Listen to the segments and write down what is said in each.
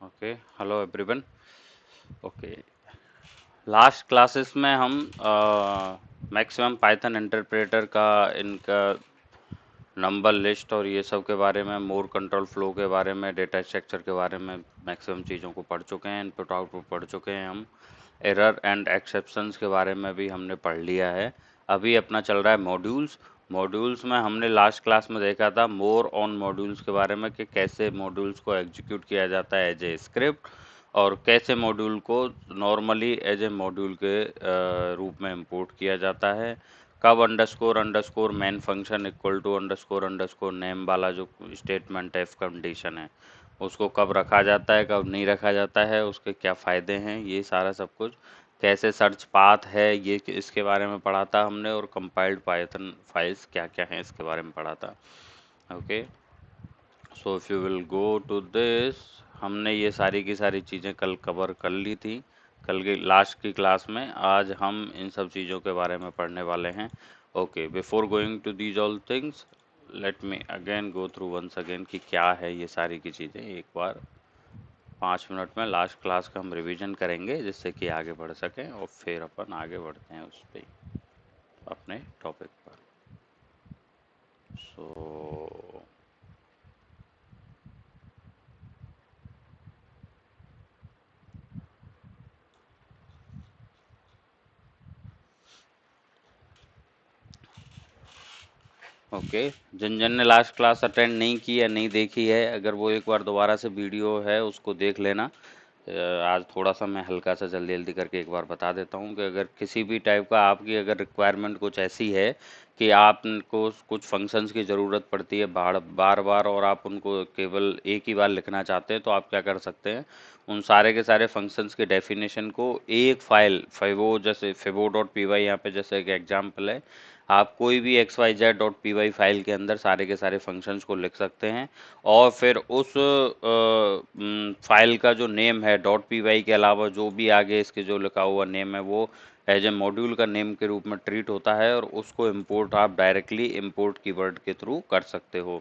Okay, hello everyone. Okay, last classes में हम maximum Python interpreter का इनका नंबर लिस्ट और ये सब के बारे में, मोर कंट्रोल फ्लो के बारे में, डेटा स्ट्रक्चर के बारे में मैक्सिमम चीज़ों को पढ़ चुके हैं। इनपुट आउटपुट पढ़ चुके हैं हम। एरर एंड एक्सेप्शंस के बारे में भी हमने पढ़ लिया है। अभी अपना चल रहा है मॉड्यूल्स। मॉड्यूल्स में हमने लास्ट क्लास में देखा था मोर ऑन मॉड्यूल्स के बारे में कि कैसे मॉड्यूल्स को एग्जीक्यूट किया जाता है एज ए स्क्रिप्ट, और कैसे मॉड्यूल को नॉर्मली एज ए मॉड्यूल के रूप में इंपोर्ट किया जाता है। कब underscore underscore main function equal to underscore underscore name वाला जो स्टेटमेंट है, कंडीशन है, उसको कब रखा जाता है, कब नहीं रखा जाता है, उसके क्या फ़ायदे हैं, ये सारा सब कुछ। कैसे सर्च पाथ है, ये इसके बारे में पढ़ा था हमने। और कंपाइल्ड पाइथन फाइल्स क्या क्या हैं, इसके बारे में पढ़ा था। Okay, so if you will go to this, हमने ये सारी की सारी चीज़ें कल कवर कर ली थी, कल की लास्ट की क्लास में। आज हम इन सब चीज़ों के बारे में पढ़ने वाले हैं। Okay, before going to these all things, let me again go through once again कि क्या है ये सारी की चीज़ें। एक बार 5 मिनट में लास्ट क्लास का हम रिवीजन करेंगे, जिससे कि आगे बढ़ सकें, और फिर अपन आगे बढ़ते हैं उस पर, अपने टॉपिक पर। सो ओके, जिन जिन ने लास्ट क्लास अटेंड नहीं की या नहीं देखी है, अगर वो एक बार दोबारा से वीडियो है उसको देख लेना। आज थोड़ा सा मैं हल्का सा जल्दी जल्दी करके एक बार बता देता हूँ कि अगर किसी भी टाइप का आपकी अगर रिक्वायरमेंट कुछ ऐसी है कि आपको कुछ फंक्शंस की ज़रूरत पड़ती है बार बार बार, और आप उनको केवल एक ही बार लिखना चाहते हैं, तो आप क्या कर सकते हैं, उन सारे के सारे फंक्शंस के डेफिनेशन को एक फाइल फेवो, जैसे फेवो डॉट पी वाई, यहाँ पे जैसे एक एग्जाम्पल है, आप कोई भी xyz.py फाइल के अंदर सारे के सारे फंक्शंस को लिख सकते हैं। और फिर उस फाइल का जो नेम है डॉट पी वाई के अलावा जो भी आगे इसके जो लिखा हुआ नेम है, वो एज ए मॉड्यूल का नेम के रूप में ट्रीट होता है, और उसको इंपोर्ट आप डायरेक्टली इंपोर्ट कीवर्ड के थ्रू कर सकते हो।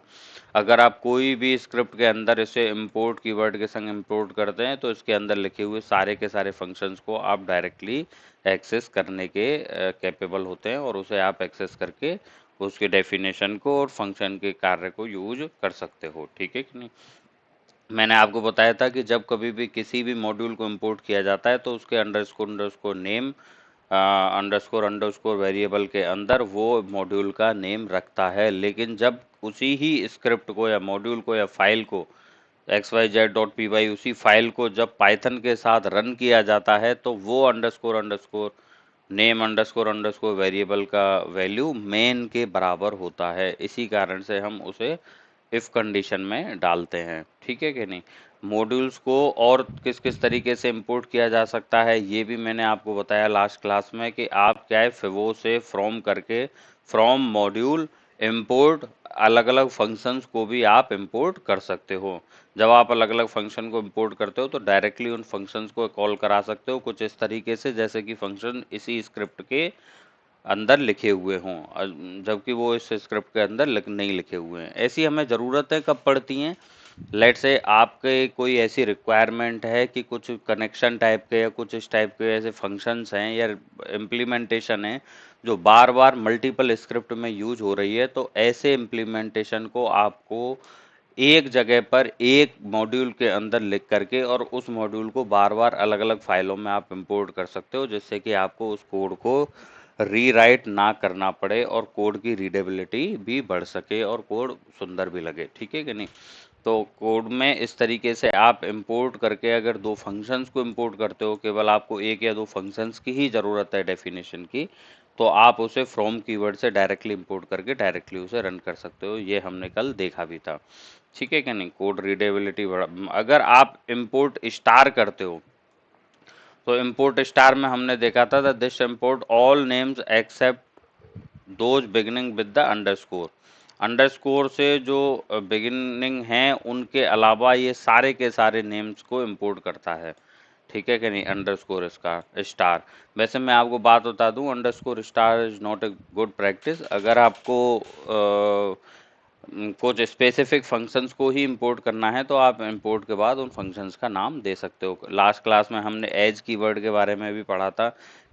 अगर आप कोई भी स्क्रिप्ट के अंदर इसे इंपोर्ट कीवर्ड के संग इंपोर्ट करते हैं, तो इसके अंदर लिखे हुए सारे के सारे फंक्शंस को आप डायरेक्टली एक्सेस करने के कैपेबल होते हैं, और उसे आप एक्सेस करके उसके डेफिनेशन को और फंक्शन के कार्य को यूज कर सकते हो। ठीक है कि नहीं? मैंने आपको बताया था कि जब कभी भी किसी भी मॉड्यूल को इंपोर्ट किया जाता है, तो उसके underscore underscore name underscore underscore variable के अंदर वो मॉड्यूल का नेम रखता है। लेकिन जब उसी ही स्क्रिप्ट को या मॉड्यूल को या फाइल को xyz.py, उसी फाइल को जब पाइथन के साथ रन किया जाता है, तो वो underscore underscore name underscore underscore variable का वैल्यू मेन के बराबर होता है। इसी कारण से हम उसे इफ कंडीशन में डालते हैं। ठीक है कि नहीं? मॉड्यूल्स को और किस किस तरीके से इंपोर्ट किया जा सकता है, ये भी मैंने आपको बताया लास्ट क्लास में कि आप क्या है, फिवो से फ्रॉम करके, फ्रॉम मॉड्यूल इंपोर्ट अलग अलग फंक्शंस को भी आप इंपोर्ट कर सकते हो। जब आप अलग अलग फंक्शन को इंपोर्ट करते हो, तो डायरेक्टली उन फंक्शंस को कॉल करा सकते हो कुछ इस तरीके से, जैसे कि फंक्शन इसी स्क्रिप्ट के अंदर लिखे हुए हों, जबकि वो इस स्क्रिप्ट के अंदर नहीं लिखे हुए हैं। ऐसी हमें ज़रूरत है कब पड़ती हैं? लेट से आपके कोई ऐसी रिक्वायरमेंट है कि कुछ कनेक्शन टाइप के या कुछ इस टाइप के ऐसे फंक्शंस हैं या इम्प्लीमेंटेशन है जो बार बार मल्टीपल स्क्रिप्ट में यूज हो रही है, तो ऐसे इम्प्लीमेंटेशन को आपको एक जगह पर एक मॉड्यूल के अंदर लिख करके और उस मॉड्यूल को बार बार अलग अलग फाइलों में आप इंपोर्ट कर सकते हो, जिससे कि आपको उस कोड को रीराइट ना करना पड़े और कोड की रीडेबिलिटी भी बढ़ सके और कोड सुंदर भी लगे। ठीक है कि नहीं? तो कोड में इस तरीके से आप इंपोर्ट करके, अगर दो फंक्शंस को इंपोर्ट करते हो, केवल आपको एक या दो फंक्शंस की ही ज़रूरत है डेफिनेशन की, तो आप उसे फ्रॉम कीवर्ड से डायरेक्टली इंपोर्ट करके डायरेक्टली उसे रन कर सकते हो। ये हमने कल देखा भी था। ठीक है कि नहीं? कोड रीडेबिलिटी अगर आप इंपोर्ट स्टार करते हो, तो इंपोर्ट स्टार में हमने देखा था this import all names except those beginning with the underscore. Underscore से जो बिगिनिंग हैं, उनके अलावा ये सारे के सारे नेम्स को इंपोर्ट करता है। ठीक है कि नहीं? Underscore star. वैसे मैं आपको बात बता दूं, underscore star is not a good practice. अगर आपको कुछ स्पेसिफिक फंक्शंस को ही इंपोर्ट करना है तो आप इंपोर्ट के बाद उन फंक्शंस का नाम दे सकते हो। लास्ट क्लास में हमने एज कीवर्ड के बारे में भी पढ़ा था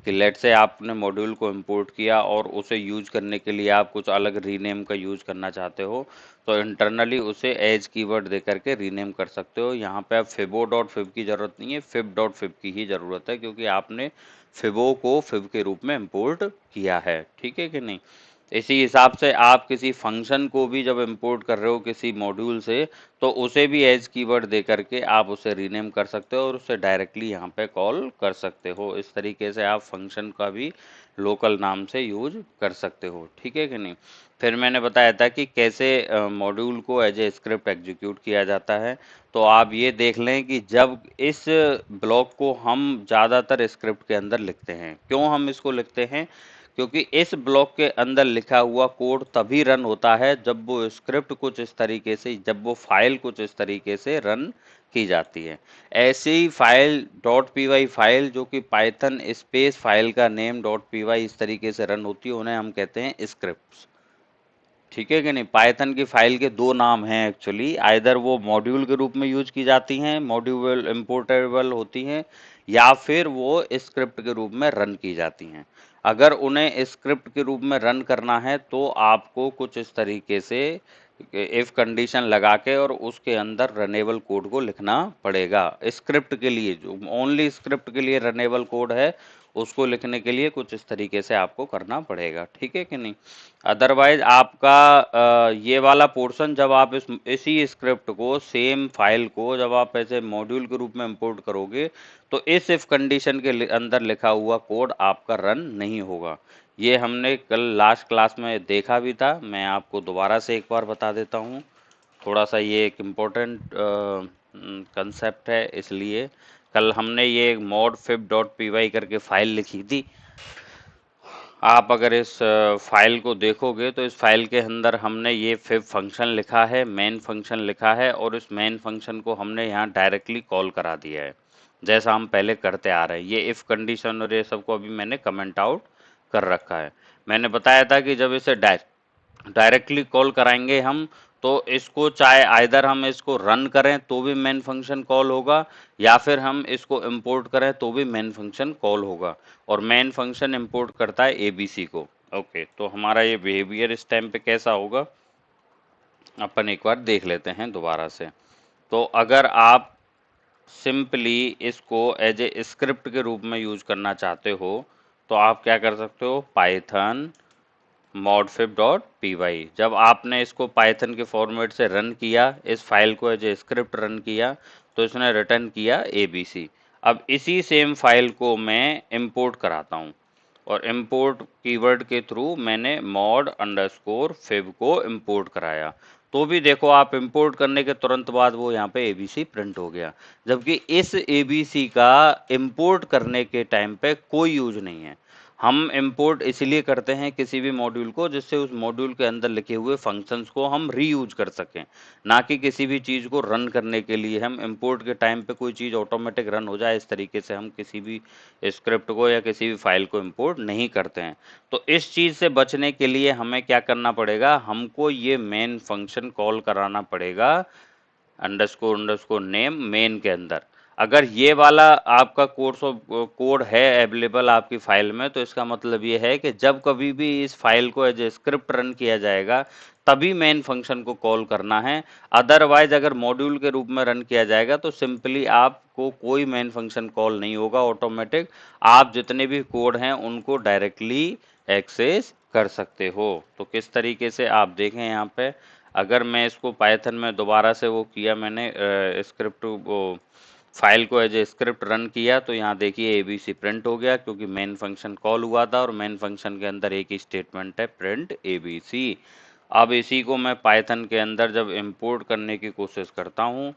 कि लेट से आपने मॉड्यूल को इंपोर्ट किया और उसे यूज करने के लिए आप कुछ अलग रीनेम का यूज करना चाहते हो तो इंटरनली उसे एज कीवर्ड दे करके रीनेम कर सकते हो। यहाँ पे अब फिबो डॉट फिब की जरूरत नहीं है, फिब डॉट फिब की ही जरूरत है क्योंकि आपने फिबो को फिब के रूप में इंपोर्ट किया है। ठीक है कि नहीं? इसी हिसाब से आप किसी फंक्शन को भी जब इंपोर्ट कर रहे हो किसी मॉड्यूल से तो उसे भी एज कीवर्ड दे करके आप उसे रीनेम कर सकते हो और उसे डायरेक्टली यहाँ पे कॉल कर सकते हो। इस तरीके से आप फंक्शन का भी लोकल नाम से यूज कर सकते हो। ठीक है कि नहीं? फिर मैंने बताया था कि कैसे मॉड्यूल को एज ए स्क्रिप्ट एग्जीक्यूट किया जाता है। तो आप ये देख लें कि जब इस ब्लॉक को हम ज़्यादातर स्क्रिप्ट के अंदर लिखते हैं, क्यों हम इसको लिखते हैं? क्योंकि इस ब्लॉक के अंदर लिखा हुआ कोड तभी रन होता है जब वो स्क्रिप्ट कुछ इस तरीके से, जब वो फाइल कुछ इस तरीके से रन की जाती है। ऐसे ही file dot P Y file जो कि पाइथन स्पेस फाइल का नेम डॉट पी वाई इस तरीके से रन होती है उन्हें हम कहते हैं स्क्रिप्ट्स। ठीक है कि नहीं? पाइथन की फाइल के दो नाम हैं एक्चुअली, आइदर वो मॉड्यूल के रूप में यूज की जाती हैं, मॉड्यूल इंपोर्टेबल होती हैं, या फिर वो स्क्रिप्ट के रूप में रन की जाती हैं। अगर उन्हें स्क्रिप्ट के रूप में रन करना है तो आपको कुछ इस तरीके से इफ कंडीशन लगा के और उसके अंदर रनेबल कोड को लिखना पड़ेगा। स्क्रिप्ट के लिए जो ओनली स्क्रिप्ट के लिए रनेबल कोड है उसको लिखने के लिए कुछ इस तरीके से आपको करना पड़ेगा। ठीक है कि नहीं? अदरवाइज आपका ये वाला पोर्शन जब आप इसी स्क्रिप्ट को सेम फाइल को जब आप ऐसे मॉड्यूल के रूप में इंपोर्ट करोगे तो इस इफ कंडीशन के अंदर लिखा हुआ कोड आपका रन नहीं होगा। ये हमने कल लास्ट क्लास में देखा भी था, मैं आपको दोबारा से एक बार बता देता हूँ। थोड़ा सा ये एक इम्पोर्टेंट कंसेप्ट है, इसलिए कल हमने ये mod fib dot P Y करके फाइल लिखी थी। आप अगर इस फाइल को देखोगे तो इस फाइल के अंदर हमने ये फिब फंक्शन लिखा है, मेन फंक्शन लिखा है और इस मेन फंक्शन को हमने यहाँ डायरेक्टली कॉल करा दिया है जैसा हम पहले करते आ रहे हैं। ये इफ कंडीशन और ये सबको अभी मैंने कमेंट आउट कर रखा है। मैंने बताया था कि जब इसे डायरेक्टली कॉल कराएंगे हम तो इसको चाहे आइदर हम इसको रन करें तो भी मेन फंक्शन कॉल होगा या फिर हम इसको इंपोर्ट करें तो भी मेन फंक्शन कॉल होगा। और मेन फंक्शन इंपोर्ट करता है एबीसी को। ओके, तो हमारा ये बिहेवियर इस टाइम पे कैसा होगा अपन एक बार देख लेते हैं दोबारा से। तो अगर आप सिंपली इसको एज ए स्क्रिप्ट के रूप में यूज करना चाहते हो तो आप क्या कर सकते हो, Python modfib dot P Y. जब आपने इसको पाइथन के फॉर्मेट से रन किया, इस फाइल को एज ए स्क्रिप्ट रन किया तो इसने रिटर्न किया एबीसी। अब इसी सेम फाइल को मैं इंपोर्ट कराता हूँ और इंपोर्ट कीवर्ड के थ्रू मैंने mod अंडरस्कोर fib को इंपोर्ट कराया। तो भी देखो आप इंपोर्ट करने के तुरंत बाद वो यहाँ पे एबीसी प्रिंट हो गया, जबकि इस एबीसी का इंपोर्ट करने के टाइम पे कोई यूज नहीं है। हम इंपोर्ट इसलिए करते हैं किसी भी मॉड्यूल को जिससे उस मॉड्यूल के अंदर लिखे हुए फंक्शंस को हम रीयूज कर सकें, ना कि किसी भी चीज़ को रन करने के लिए हम इंपोर्ट के टाइम पे कोई चीज़ ऑटोमेटिक रन हो जाए इस तरीके से हम किसी भी स्क्रिप्ट को या किसी भी फाइल को इंपोर्ट नहीं करते हैं। तो इस चीज़ से बचने के लिए हमें क्या करना पड़ेगा, हमको ये मेन फंक्शन कॉल कराना पड़ेगा अंडरस्कोर अंडरस्कोर नेम मेन के अंदर। अगर ये वाला आपका कोड है अवेलेबल आपकी फाइल में तो इसका मतलब ये है कि जब कभी भी इस फाइल को एज ए स्क्रिप्ट रन किया जाएगा तभी मेन फंक्शन को कॉल करना है। अदरवाइज अगर मॉड्यूल के रूप में रन किया जाएगा तो सिंपली आपको कोई मेन फंक्शन कॉल नहीं होगा, ऑटोमेटिक आप जितने भी कोड हैं उनको डायरेक्टली एक्सेस कर सकते हो। तो किस तरीके से आप देखें यहाँ पे, अगर मैं इसको पाइथन में दोबारा से वो किया मैंने स्क्रिप्ट वो फाइल को एज ए स्क्रिप्ट रन किया तो यहाँ देखिए एबीसी प्रिंट हो गया क्योंकि मेन फंक्शन कॉल हुआ था और मेन फंक्शन के अंदर एक ही स्टेटमेंट है प्रिंट एबीसी। अब इसी को मैं पाइथन के अंदर जब इंपोर्ट करने की कोशिश करता हूँ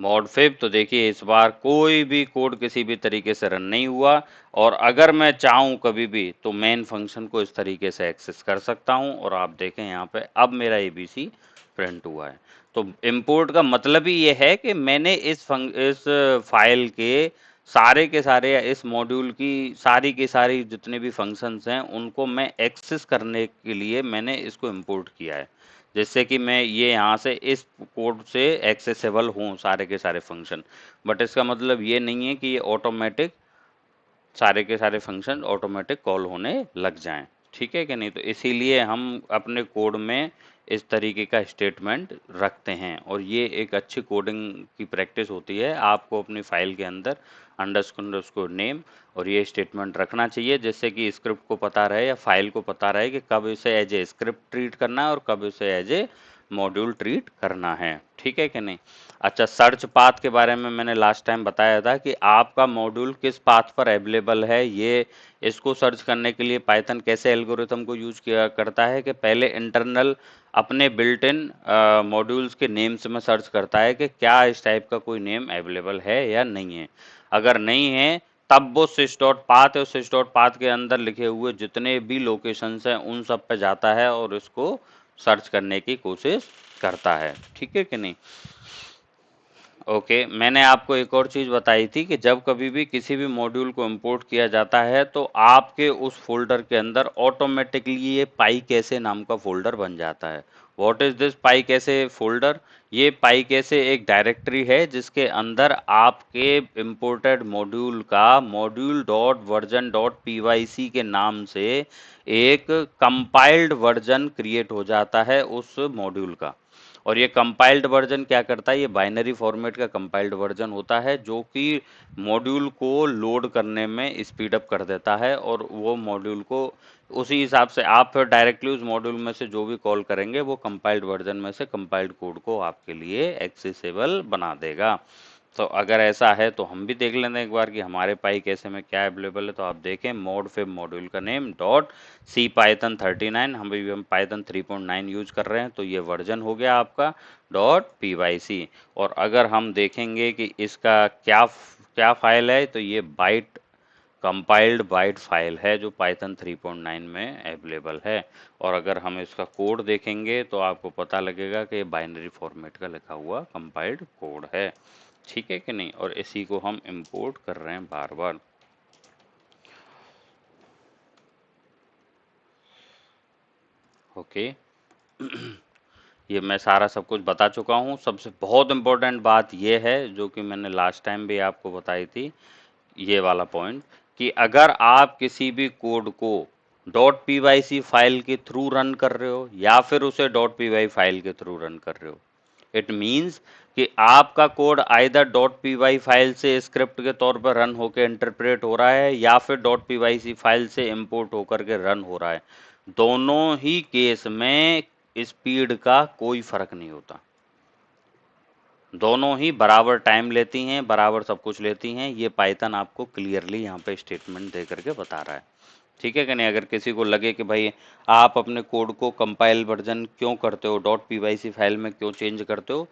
मॉडफिब, तो देखिए इस बार कोई भी कोड किसी भी तरीके से रन नहीं हुआ और अगर मैं चाहूँ कभी भी तो मेन फंक्शन को इस तरीके से एक्सेस कर सकता हूँ और आप देखें यहाँ पे अब मेरा एबीसी प्रिंट हुआ है। तो इंपोर्ट का मतलब ही ये है कि मैंने इस फाइल के सारे के सारे इस मॉड्यूल की सारी जितने भी फंक्शंस हैं उनको मैं एक्सेस करने के लिए मैंने इसको इंपोर्ट किया है, जिससे कि मैं ये यहाँ से इस कोड से एक्सेसिबल हूँ सारे के सारे फंक्शन। बट इसका मतलब ये नहीं है कि ये ऑटोमेटिक सारे के सारे फंक्शन ऑटोमेटिक कॉल होने लग जाएं, ठीक है कि नहीं। तो इसीलिए हम अपने कोड में इस तरीके का स्टेटमेंट रखते हैं, और ये एक अच्छी कोडिंग की प्रैक्टिस होती है। आपको अपनी फाइल के अंदर अंडरस्कोर नेम और ये स्टेटमेंट रखना चाहिए, जिससे कि स्क्रिप्ट को पता रहे या फाइल को पता रहे कि कब इसे एज ए स्क्रिप्ट ट्रीट करना है और कब इसे एज ए मॉड्यूल ट्रीट करना है, ठीक है कि नहीं। अच्छा, सर्च पाथ के बारे में मैंने लास्ट टाइम बताया था कि आपका मॉड्यूल किस पाथ पर अवेलेबल है। ये इसको सर्च करने के लिए पाइथन कैसे एल्गोरिथम को यूज किया करता है कि पहले इंटरनल अपने बिल्ट इन मॉड्यूल्स के नेम्स में सर्च करता है कि क्या इस टाइप का कोई नेम अवेलेबल है या नहीं है। अगर नहीं है तब वो sys डॉट पाथ और sys डॉट पाथ के अंदर लिखे हुए जितने भी लोकेशंस हैं उन सब पे जाता है और इसको सर्च करने की कोशिश करता है, ठीक है कि नहीं। ओके, मैंने आपको एक और चीज़ बताई थी कि जब कभी भी किसी भी मॉड्यूल को इंपोर्ट किया जाता है तो आपके उस फोल्डर के अंदर ऑटोमेटिकली ये पाई कैसे नाम का फोल्डर बन जाता है। व्हाट इज दिस पाई कैसे फोल्डर? ये पाई कैसे एक डायरेक्टरी है जिसके अंदर आपके इंपोर्टेड मॉड्यूल का module dot version dot PYC के नाम से एक कंपाइल्ड वर्जन क्रिएट हो जाता है उस मॉड्यूल का। और ये कंपाइल्ड वर्जन क्या करता है, ये बाइनरी फॉर्मेट का कंपाइल्ड वर्जन होता है जो कि मॉड्यूल को लोड करने में स्पीड अप कर देता है, और वो मॉड्यूल को उसी हिसाब से आप फिर डायरेक्टली उस मॉड्यूल में से जो भी कॉल करेंगे वो कंपाइल्ड वर्जन में से कंपाइल्ड कोड को आपके लिए एक्सेसिबल बना देगा। तो अगर ऐसा है तो हम भी देख लेते हैं एक बार कि हमारे पाई कैसे में क्या अवेलेबल है। तो आप देखें मोड फिब मॉड्यूल का नेम डॉट सी पाइथन 39, हम पाइथन 3.9 यूज कर रहे हैं, तो ये वर्जन हो गया आपका डॉट पी वाई सी। और अगर हम देखेंगे कि इसका क्या क्या फाइल है, तो ये बाइट कंपाइल्ड बाइट फाइल है जो पाइथन 3.9 में अवेलेबल है। और अगर हम इसका कोड देखेंगे तो आपको पता लगेगा कि बाइनरी फॉर्मेट का लिखा हुआ कंपाइल्ड कोड है, ठीक है कि नहीं। और इसी को हम इंपोर्ट कर रहे हैं बार बार। ओके, ये मैं सारा सब कुछ बता चुका हूँ। सबसे बहुत इम्पोर्टेंट बात ये है जो कि मैंने लास्ट टाइम भी आपको बताई थी, ये वाला पॉइंट, कि अगर आप किसी भी कोड को dot P Y C file के थ्रू रन कर रहे हो या फिर उसे डॉट पी वाई फाइल के थ्रू रन कर रहे हो, इट मीन्स कि आपका code either dot P Y file से स्क्रिप्ट के तौर पर रन होकर इंटरप्रेट हो रहा है या फिर dot P Y C file से इंपोर्ट होकर के रन हो रहा है। दोनों ही केस में स्पीड का कोई फर्क नहीं होता, दोनों ही बराबर टाइम लेती हैं, बराबर सब कुछ लेती हैं। ये पाइथन आपको क्लियरली यहाँ पे स्टेटमेंट दे करके बता रहा है, ठीक है कि नहीं। अगर किसी को लगे कि भाई आप अपने कोड को कंपाइल वर्जन क्यों करते हो, डॉट पीवाईसी फाइल में क्यों चेंज करते हो,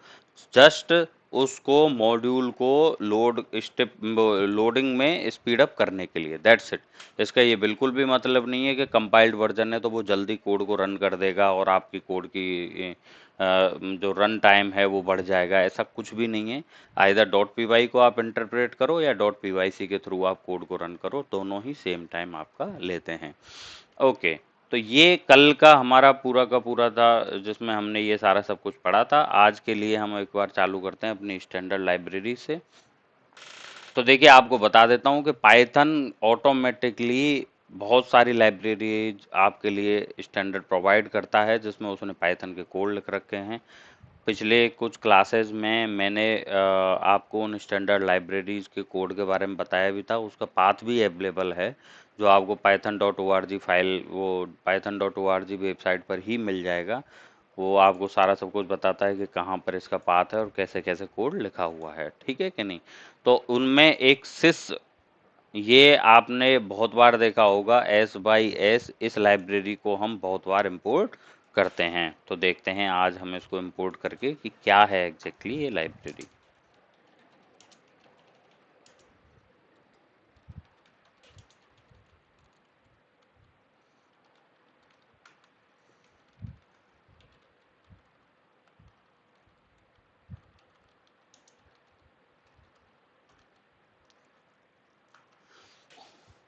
जस्ट उसको मॉड्यूल को लोडिंग में स्पीड अप करने के लिए, दैट्स इट। इसका ये बिल्कुल भी मतलब नहीं है कि कंपाइल्ड वर्जन है तो वो जल्दी कोड को रन कर देगा और आपकी कोड की जो रन टाइम है वो बढ़ जाएगा, ऐसा कुछ भी नहीं है। आइदर डॉट पी वाई को आप इंटरप्रेट करो या डॉट पी वाई सी के थ्रू आप कोड को रन करो, दोनों ही सेम टाइम आपका लेते हैं। ओके, तो ये कल का हमारा पूरा का पूरा था जिसमें हमने ये सारा सब कुछ पढ़ा था। आज के लिए हम एक बार चालू करते हैं अपनी स्टैंडर्ड लाइब्रेरी से। तो देखिए, आपको बता देता हूँ कि पाइथन ऑटोमेटिकली बहुत सारी लाइब्रेरीज आपके लिए स्टैंडर्ड प्रोवाइड करता है जिसमें उसने पाइथन के कोड लिख रखे हैं। पिछले कुछ क्लासेस में मैंने आपको उन स्टैंडर्ड लाइब्रेरीज के कोड के बारे में बताया भी था, उसका पाथ भी अवेलेबल है जो आपको python.org फाइल, वो python.org वेबसाइट पर ही मिल जाएगा। वो आपको सारा सब कुछ बताता है कि कहाँ पर इसका पाथ है और कैसे कैसे कोड लिखा हुआ है, ठीक है कि नहीं। तो उनमें एक सिस, ये आपने बहुत बार देखा होगा, एस बाई एस, इस लाइब्रेरी को हम बहुत बार इंपोर्ट करते हैं। तो देखते हैं आज हम इसको इंपोर्ट करके कि क्या है एग्जैक्टली ये लाइब्रेरी।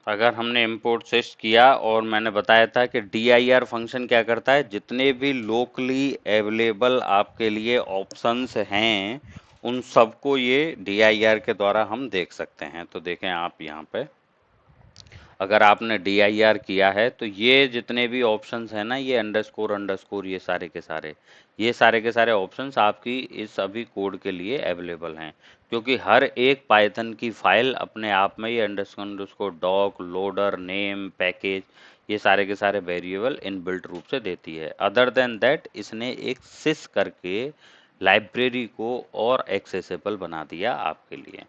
अगर हमने इंपोर्ट सिस्ट किया और मैंने बताया था कि dir फंक्शन क्या करता है, जितने भी लोकली अवेलेबल आपके लिए ऑप्शंस हैं उन सबको ये dir के द्वारा हम देख सकते हैं। तो देखें आप यहाँ पे, अगर आपने dir किया है तो ये जितने भी ऑप्शंस हैं ना, ये अंडरस्कोर अंडरस्कोर ये सारे के सारे ऑप्शंस आपकी इस अभी कोड के लिए अवेलेबल हैं, क्योंकि हर एक पाइथन की फाइल अपने आप में ये underscore underscore doc loader name package ये सारे के सारे वेरिएबल इनबिल्ट रूप से देती है। अदर देन दैट इसने एक सिस करके लाइब्रेरी को और एक्सेसिबल बना दिया आपके लिए।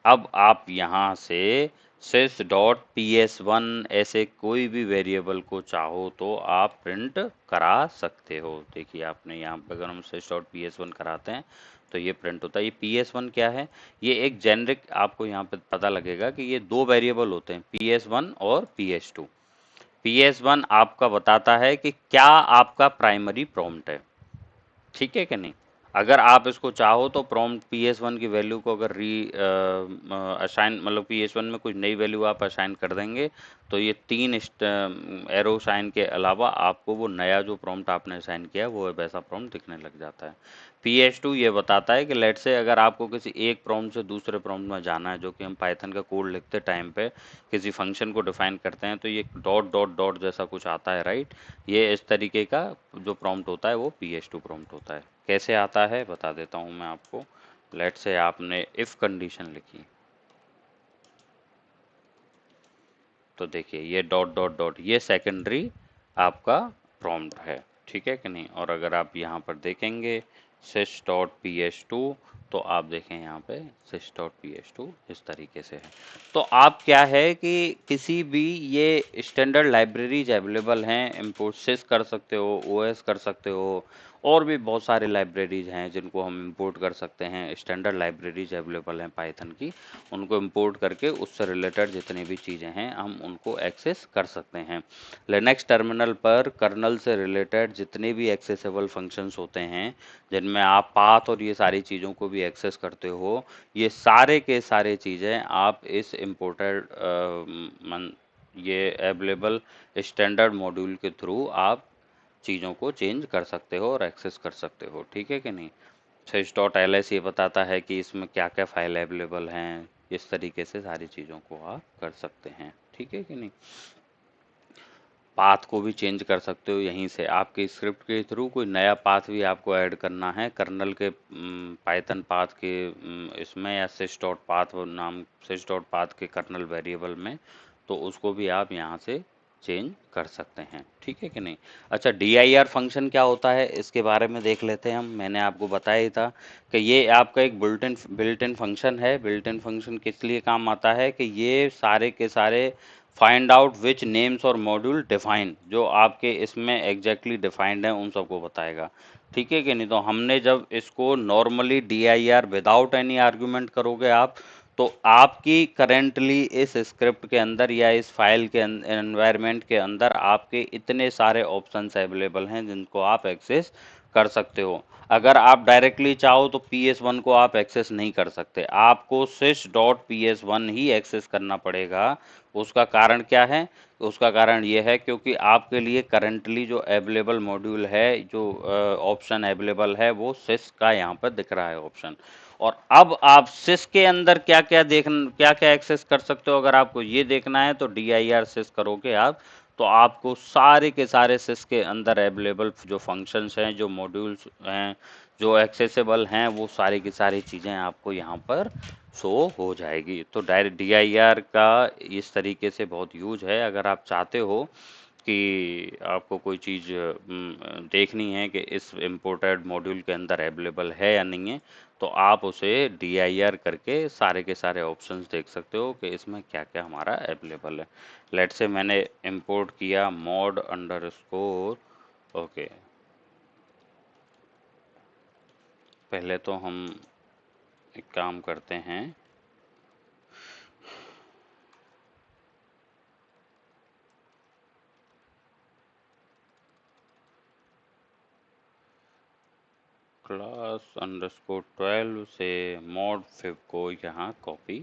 अब आप यहाँ से sys डॉट ps1 ऐसे कोई भी वेरिएबल को चाहो तो आप प्रिंट करा सकते हो। देखिए आपने यहाँ पे अगर हम sys डॉट ps1 कराते हैं तो ये प्रिंट होता है। ये ps1 क्या है, ये एक जेनरिक, आपको यहाँ पे पता लगेगा कि ये दो वेरिएबल होते हैं, ps1 और ps2। ps1 आपका बताता है कि क्या आपका प्राइमरी प्रॉम्प्ट है, ठीक है कि नहीं। अगर आप इसको चाहो तो प्रॉम्प्ट PS1 की वैल्यू को अगर असाइन, मतलब PS1 में कुछ नई वैल्यू आप असाइन कर देंगे तो ये तीन एरो साइन के अलावा आपको वो नया जो प्रॉम्प्ट आपने असाइन किया है वो वैसा प्रॉम्प्ट दिखने लग जाता है। PS2 ये बताता है कि लेट से अगर आपको किसी एक प्रॉम्प्ट से दूसरे प्रॉम्प्ट में जाना है, जो कि हम पाइथन का कोड लिखते टाइम पे किसी फंक्शन को डिफाइन करते हैं तो ये डॉट डॉट डॉट जैसा कुछ आता है, राइट। ये इस तरीके का जो प्रॉम्प्ट होता है वो PS2 प्रॉम्प्ट होता है। कैसे आता है बता देता हूँ मैं आपको। लेट से आपने इफ कंडीशन लिखी तो देखिए ये डॉट डॉट डॉट ये सेकेंडरी आपका प्रॉम्प्ट है, ठीक है कि नहीं। और अगर आप यहाँ पर देखेंगे sys डॉट ps2 तो आप देखें यहाँ पे sys डॉट ps2 इस तरीके से है। तो आप क्या है कि किसी भी ये स्टैंडर्ड लाइब्रेरीज अवेलेबल हैं, इम्पोर्ट sys कर सकते हो, os कर सकते हो, और भी बहुत सारे लाइब्रेरीज हैं जिनको हम इंपोर्ट कर सकते हैं। स्टैंडर्ड लाइब्रेरीज अवेलेबल हैं पाइथन की, उनको इंपोर्ट करके उससे रिलेटेड जितनी भी चीज़ें हैं हम उनको एक्सेस कर सकते हैं। लिनक्स टर्मिनल पर कर्नल से रिलेटेड जितने भी एक्सेसिबल फंक्शंस होते हैं जिनमें आप पाथ और ये सारी चीज़ों को भी एक्सेस करते हो, ये सारे के सारे चीज़ें आप इस इम्पोर्टेड ये अवेलेबल स्टैंडर्ड मॉड्यूल के थ्रू आप चीज़ों को चेंज कर सकते हो और एक्सेस कर सकते हो, ठीक है कि नहीं। sys डॉट ls ये बताता है कि इसमें क्या क्या फाइल अवेलेबल हैं, इस तरीके से सारी चीज़ों को आप कर सकते हैं, ठीक है कि नहीं। पाथ को भी चेंज कर सकते हो यहीं से, आपके स्क्रिप्ट के थ्रू कोई नया पाथ भी आपको ऐड करना है कर्नल के पाइथन पाथ के इसमें, या sys डॉट पाथ नाम sys डॉट पाथ के कर्नल वेरिएबल में, तो उसको भी आप यहाँ से चेंज कर सकते हैं, ठीक है कि नहीं। अच्छा dir फंक्शन क्या होता है इसके बारे में देख लेते हैं हम। मैंने आपको बताया ही था कि ये आपका एक बिल्ट इन फंक्शन है। बिल्ट इन फंक्शन किस लिए काम आता है कि ये सारे के सारे फाइंड आउट विच नेम्स और मॉड्यूल डिफाइन, जो आपके इसमें एग्जैक्टली डिफाइंड है उन सबको बताएगा, ठीक है कि नहीं। तो हमने जब इसको normally dir without any argument करोगे आप, तो आपकी करेंटली इस स्क्रिप्ट के अंदर या इस फाइल के एनवायरनमेंट के अंदर आपके इतने सारे ऑप्शंस अवेलेबल हैं जिनको आप एक्सेस कर सकते हो। अगर आप डायरेक्टली चाहो तो PS1 को आप एक्सेस नहीं कर सकते, आपको sys डॉट ps1 ही एक्सेस करना पड़ेगा। उसका कारण क्या है, उसका कारण ये है क्योंकि आपके लिए करंटली जो अवेलेबल मॉड्यूल है, जो ऑप्शन अवेलेबल है वो sys का यहाँ पर दिख रहा है ऑप्शन। और अब आप sys के अंदर क्या क्या एक्सेस कर सकते हो, अगर आपको ये देखना है तो dir sys करोगे आप, तो आपको सारे के सारे sys के अंदर अवेलेबल जो फंक्शंस हैं, जो मॉड्यूल्स हैं, जो एक्सेसिबल हैं, वो सारी की सारी चीज़ें आपको यहाँ पर शो हो जाएगी। तो डायरेक्ट dir का इस तरीके से बहुत यूज है। अगर आप चाहते हो कि आपको कोई चीज़ देखनी है कि इस इम्पोर्टेड मॉड्यूल के अंदर अवेलेबल है या नहीं है, तो आप उसे dir करके सारे के सारे ऑप्शंस देख सकते हो कि इसमें क्या क्या हमारा अवेलेबल है। लेट से मैंने इंपोर्ट किया mod अंडरस्कोर, ओके। पहले तो हम एक काम करते हैं, क्लास अंडरस्कोर 12 से mod 5 को यहाँ कॉपी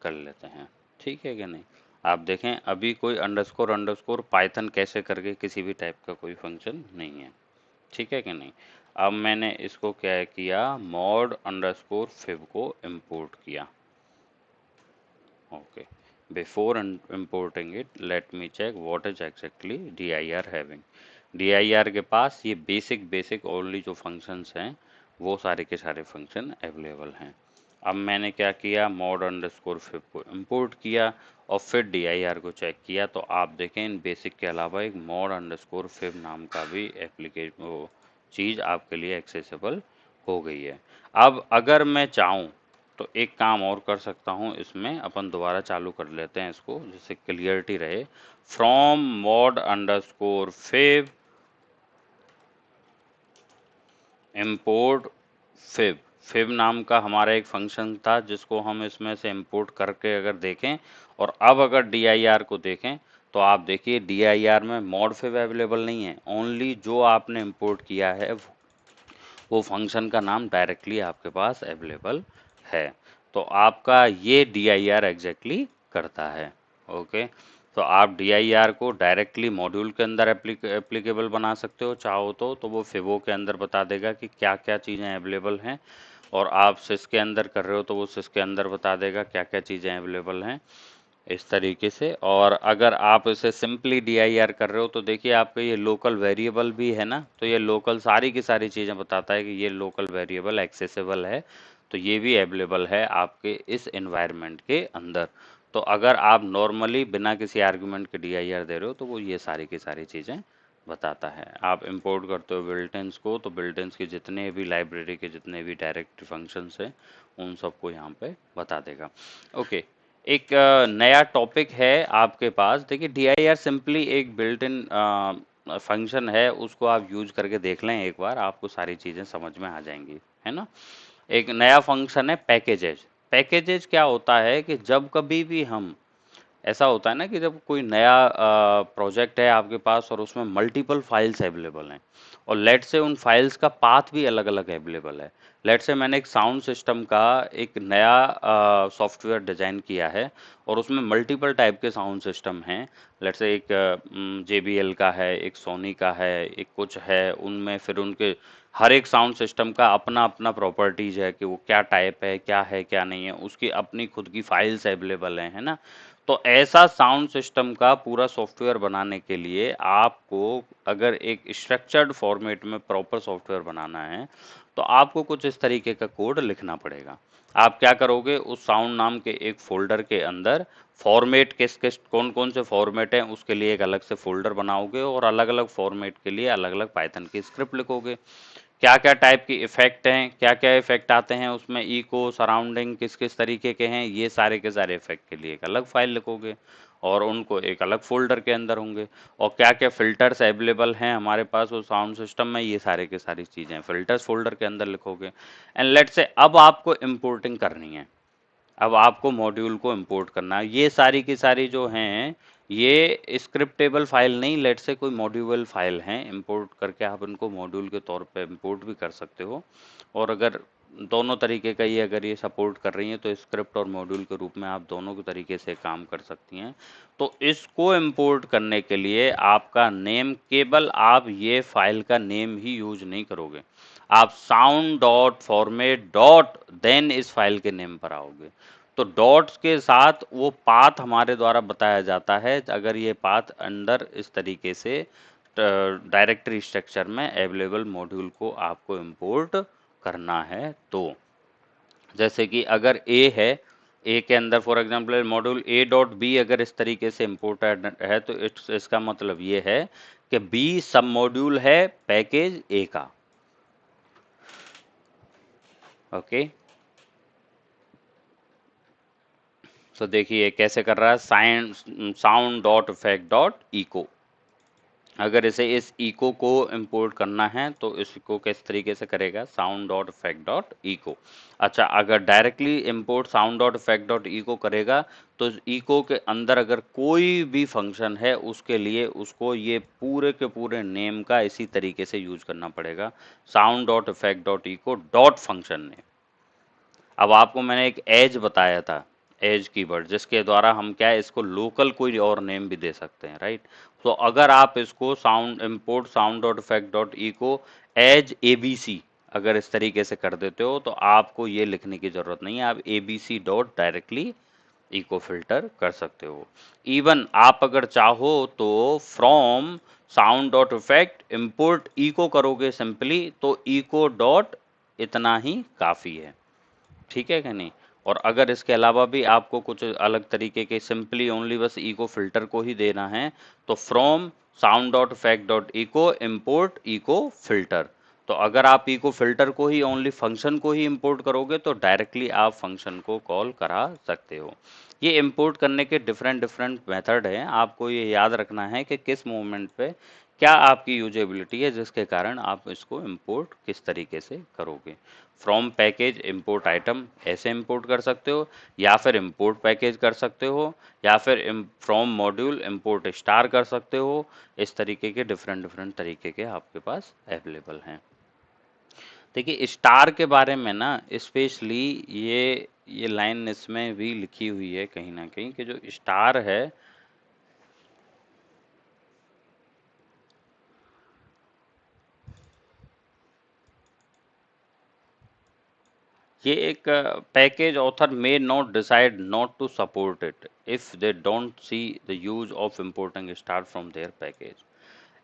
कर लेते हैं, ठीक है कि नहीं। आप देखें अभी कोई अंडरस्कोर अंडरस्कोर पाइथन कैसे करके किसी भी टाइप का कोई फंक्शन नहीं है, ठीक है कि नहीं। अब मैंने इसको क्या किया, मॉड अंडरस्कोर फिब को इंपोर्ट किया। Okay, before importing it let me check what is exactly dir having। dir के पास ये बेसिक ओनली जो फंक्शंस हैं वो सारे के सारे फंक्शन अवेलेबल हैं। अब मैंने क्या किया, मॉड अंडरस्कोर फिब को इंपोर्ट किया और फिर dir को चेक किया, तो आप देखें इन बेसिक के अलावा एक मॉड अंडरस्कोर फिब नाम का भी एप्लीकेशन वो चीज़ आपके लिए एक्सेसिबल हो गई है। अब अगर मैं चाहूँ तो एक काम और कर सकता हूँ, इसमें अपन दोबारा चालू कर लेते हैं इसको जिससे क्लियरिटी रहे। From mod underscore fib import fib, fib नाम का हमारा एक फंक्शन था जिसको हम इसमें से इंपोर्ट करके अगर देखें, और अब अगर dir को देखें तो आप देखिए dir में मॉड फिब अवेलेबल नहीं है, ओनली जो आपने इंपोर्ट किया है वो फंक्शन का नाम डायरेक्टली आपके पास अवेलेबल है। तो आपका ये dir एग्जैक्टली करता है। ओके, तो आप dir को डायरेक्टली मॉड्यूल के अंदर एप्लीकेबल बना सकते हो चाहो तो वो फिबो के अंदर बता देगा कि क्या क्या चीज़ें अवेलेबल हैं, और आप सिस के अंदर कर रहे हो तो वो सिस के अंदर बता देगा क्या क्या चीज़ें अवेलेबल हैं, इस तरीके से। और अगर आप इसे सिंपली dir कर रहे हो तो देखिए आपका ये लोकल वेरिएबल भी है ना, तो ये लोकल सारी की सारी चीज़ें बताता है कि ये लोकल वेरिएबल एक्सेसिबल है, तो ये भी अवेलेबल है आपके इस एनवायरनमेंट के अंदर। तो अगर आप नॉर्मली बिना किसी आर्गुमेंट के dir दे रहे हो तो वो ये सारी की सारी चीज़ें बताता है। आप इंपोर्ट करते हो बिल्ट-इन्स को, तो बिल्ट-इन्स के जितने भी लाइब्रेरी के जितने भी डायरेक्ट फंक्शंस हैं उन सबको यहाँ पे बता देगा। ओके, एक नया टॉपिक है आपके पास। देखिए dir सिंपली एक बिल्ट इन फंक्शन है, उसको आप यूज करके देख लें एक बार, आपको सारी चीज़ें समझ में आ जाएंगी, है ना। एक नया फंक्शन है पैकेजेज। पैकेजेज क्या होता है कि जब कभी भी हम, ऐसा होता है ना कि जब कोई नया प्रोजेक्ट है आपके पास और उसमें मल्टीपल फाइल्स अवेलेबल हैं, और लेट से उन फाइल्स का पाथ भी अलग अलग अवेलेबल है। लेट से मैंने एक साउंड सिस्टम का एक नया सॉफ्टवेयर डिजाइन किया है और उसमें मल्टीपल टाइप के साउंड सिस्टम हैं। लेट से एक JBL का है, एक सोनी का है, एक कुछ है, उनमें फिर उनके हर एक साउंड सिस्टम का अपना अपना प्रॉपर्टीज है कि वो क्या टाइप है क्या नहीं है, उसकी अपनी खुद की फाइल्स अवेलेबल है ना। तो ऐसा साउंड सिस्टम का पूरा सॉफ्टवेयर बनाने के लिए आपको अगर एक स्ट्रक्चर्ड फॉर्मेट में प्रॉपर सॉफ्टवेयर बनाना है तो आपको कुछ इस तरीके का कोड लिखना पड़ेगा। आप क्या करोगे, उस साउंड नाम के एक फोल्डर के अंदर फॉर्मेट किस किस कौन कौन से फॉर्मेट हैं उसके लिए एक अलग से फोल्डर बनाओगे, और अलग अलग फॉर्मेट के लिए अलग अलग पाइथन की स्क्रिप्ट लिखोगे। क्या क्या टाइप की इफेक्ट हैं, क्या क्या इफेक्ट आते हैं उसमें, इको सराउंडिंग किस किस तरीके के हैं, ये सारे के सारे इफेक्ट के लिए एक अलग फाइल लिखोगे और उनको एक अलग फोल्डर के अंदर होंगे। और क्या क्या फिल्टर्स अवेलेबल हैं हमारे पास वो साउंड सिस्टम में, ये सारे के सारी चीजें फिल्टर्स फोल्डर के अंदर लिखोगे। एंड लेट से अब आपको इंपोर्टिंग करनी है, अब आपको मॉड्यूल को इंपोर्ट करना है। ये सारी की सारी जो हैं ये स्क्रिप्टेबल फाइल नहीं, लेट से कोई मॉड्यूल फाइल हैं, इंपोर्ट करके आप इनको मॉड्यूल के तौर पे इंपोर्ट भी कर सकते हो। और अगर दोनों तरीके का ये अगर ये सपोर्ट कर रही हैं तो स्क्रिप्ट और मॉड्यूल के रूप में आप दोनों के तरीके से काम कर सकती हैं। तो इसको इंपोर्ट करने के लिए आपका नेम, केवल आप ये फाइल का नेम ही यूज नहीं करोगे, आप sound dot format dot then इस फाइल के नेम पर आओगे। तो डॉट्स के साथ वो पाथ हमारे द्वारा बताया जाता है, अगर ये पाथ अंडर इस तरीके से डायरेक्टरी स्ट्रक्चर में अवेलेबल मॉड्यूल को आपको इंपोर्ट करना है। तो जैसे कि अगर ए है, ए के अंदर for example module A dot B अगर इस तरीके से इंपोर्टेड है तो इसका मतलब ये है कि बी सब मॉड्यूल है पैकेज ए का। ओके, तो देखिए कैसे कर रहा है, sound dot effect dot echo. अगर इसे इस इको को इंपोर्ट करना है तो इसको किस तरीके से करेगा, sound dot effect dot echo. अच्छा, अगर directly import sound dot effect dot echo करेगा तो इको के अंदर अगर कोई भी फंक्शन है उसके लिए उसको ये पूरे के पूरे नेम का इसी तरीके से यूज करना पड़ेगा, sound dot effect dot echo dot function name. अब आपको मैंने एक एज बताया था, एज कीवर्ड, जिसके द्वारा हम क्या है इसको लोकल कोई और नेम भी दे सकते हैं, राइट। तो अगर आप इसको sound import sound dot effect dot echo as ABC अगर इस तरीके से कर देते हो तो आपको ये लिखने की जरूरत नहीं है, आप ABC dot directly echo filter कर सकते हो। इवन आप अगर चाहो तो from sound dot effect import echo करोगे सिंपली तो इको डॉट इतना ही काफी है, ठीक है कि नहीं। और अगर इसके अलावा भी आपको कुछ अलग तरीके के सिंपली ओनली बस इको फिल्टर को ही देना है तो from sound dot effect dot echo import echo filter. तो अगर आप इको फिल्टर को ही ओनली फंक्शन को ही इंपोर्ट करोगे तो डायरेक्टली आप फंक्शन को कॉल करा सकते हो। ये इंपोर्ट करने के डिफरेंट डिफरेंट मेथड हैं, आपको ये याद रखना है कि किस मोमेंट पे क्या आपकी यूजेबिलिटी है जिसके कारण आप इसको इंपोर्ट किस तरीके से करोगे। फ्रॉम पैकेज इंपोर्ट आइटम ऐसे इंपोर्ट कर सकते हो, या फिर इंपोर्ट पैकेज कर सकते हो, या फिर फ्रॉम मॉड्यूल इंपोर्ट स्टार कर सकते हो। इस तरीके के डिफरेंट डिफरेंट तरीके के आपके पास अवेलेबल हैं। देखिए स्टार के बारे में ना स्पेशली ये लाइन इसमें भी लिखी हुई है कहीं ना कहीं कि जो स्टार है ये एक package author may not decide not to support it if they don't see the use of importing star from their package.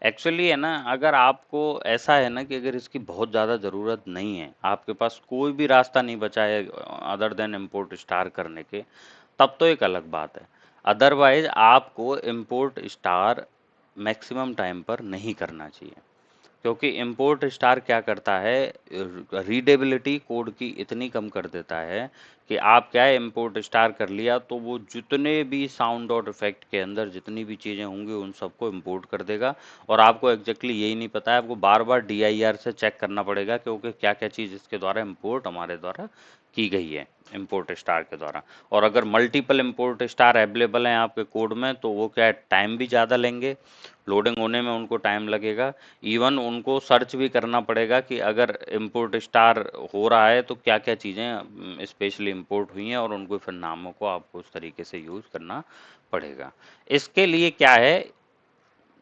Actually है ना, अगर आपको ऐसा है ना कि अगर इसकी बहुत ज़्यादा ज़रूरत नहीं है, आपके पास कोई भी रास्ता नहीं बचा है अदर देन इंपोर्ट स्टार करने के, तब तो एक अलग बात है। अदरवाइज आपको इंपोर्ट स्टार मैक्सिमम टाइम पर नहीं करना चाहिए, क्योंकि इंपोर्ट स्टार क्या करता है रीडेबिलिटी कोड की इतनी कम कर देता है कि आप क्या है इंपोर्ट स्टार कर लिया तो वो जितने भी साउंड और इफेक्ट के अंदर जितनी भी चीज़ें होंगी उन सबको इंपोर्ट कर देगा। और आपको एग्जैक्टली यही नहीं पता है, आपको बार बार DIR से चेक करना पड़ेगा क्योंकि क्या क्या चीज़ इसके द्वारा इंपोर्ट हमारे द्वारा की गई है इंपोर्ट स्टार के द्वारा। और अगर मल्टीपल इंपोर्ट स्टार अवेलेबल हैं आपके कोड में तो वो क्या है टाइम भी ज़्यादा लेंगे, लोडिंग होने में उनको टाइम लगेगा। इवन उनको सर्च भी करना पड़ेगा कि अगर इंपोर्ट स्टार हो रहा है तो क्या क्या चीज़ें स्पेशली इंपोर्ट हुई हैं और उनको फिर नामों को आपको उस तरीके से यूज़ करना पड़ेगा। इसके लिए क्या है,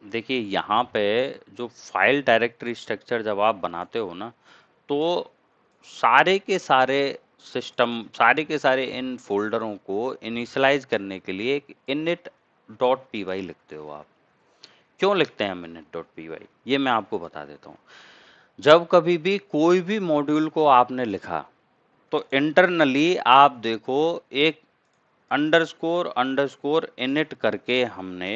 देखिए यहाँ पे जो फाइल डायरेक्टरी स्ट्रक्चर जब आप बनाते हो ना तो सारे के सारे सिस्टम सारे के सारे इन फोल्डरों को इनिशियलाइज करने के लिए एक init डॉट पी वाई लिखते हो आप। क्यों लिखते हैं हम init डॉट पी वाई, ये मैं आपको बता देता हूँ। जब कभी भी कोई भी मॉड्यूल को आपने लिखा तो इंटरनली आप देखो एक अंडरस्कोर अंडरस्कोर इनिट करके हमने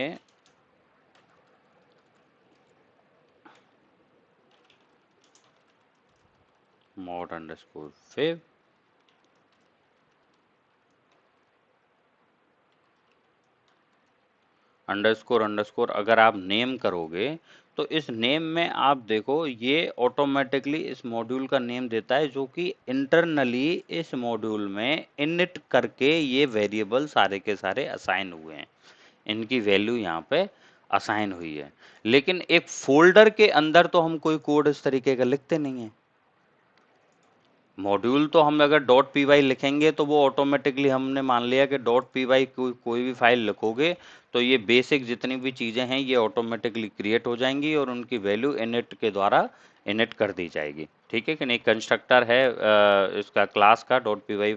mod अंडरस्कोर फिर अंडरस्कोर अंडरस्कोर अगर आप नेम करोगे तो इस नेम में आप देखो ये ऑटोमेटिकली इस मॉड्यूल का नेम देता है जो कि इंटरनली इस मॉड्यूल में इनिट करके ये वेरिएबल सारे के सारे असाइन हुए हैं, इनकी वैल्यू यहाँ पे असाइन हुई है। लेकिन एक फोल्डर के अंदर तो हम कोई कोड इस तरीके का लिखते नहीं है। मॉड्यूल तो हम अगर डॉट पी वाई लिखेंगे तो वो ऑटोमेटिकली हमने मान लिया कि डॉट पी वाई कोई भी फाइल लिखोगे तो ये बेसिक जितनी भी चीज़ें हैं ये ऑटोमेटिकली क्रिएट हो जाएंगी और उनकी वैल्यू इनिट के द्वारा इनिट कर दी जाएगी, ठीक है कि नहीं। कंस्ट्रक्टर है इसका क्लास का dot P Y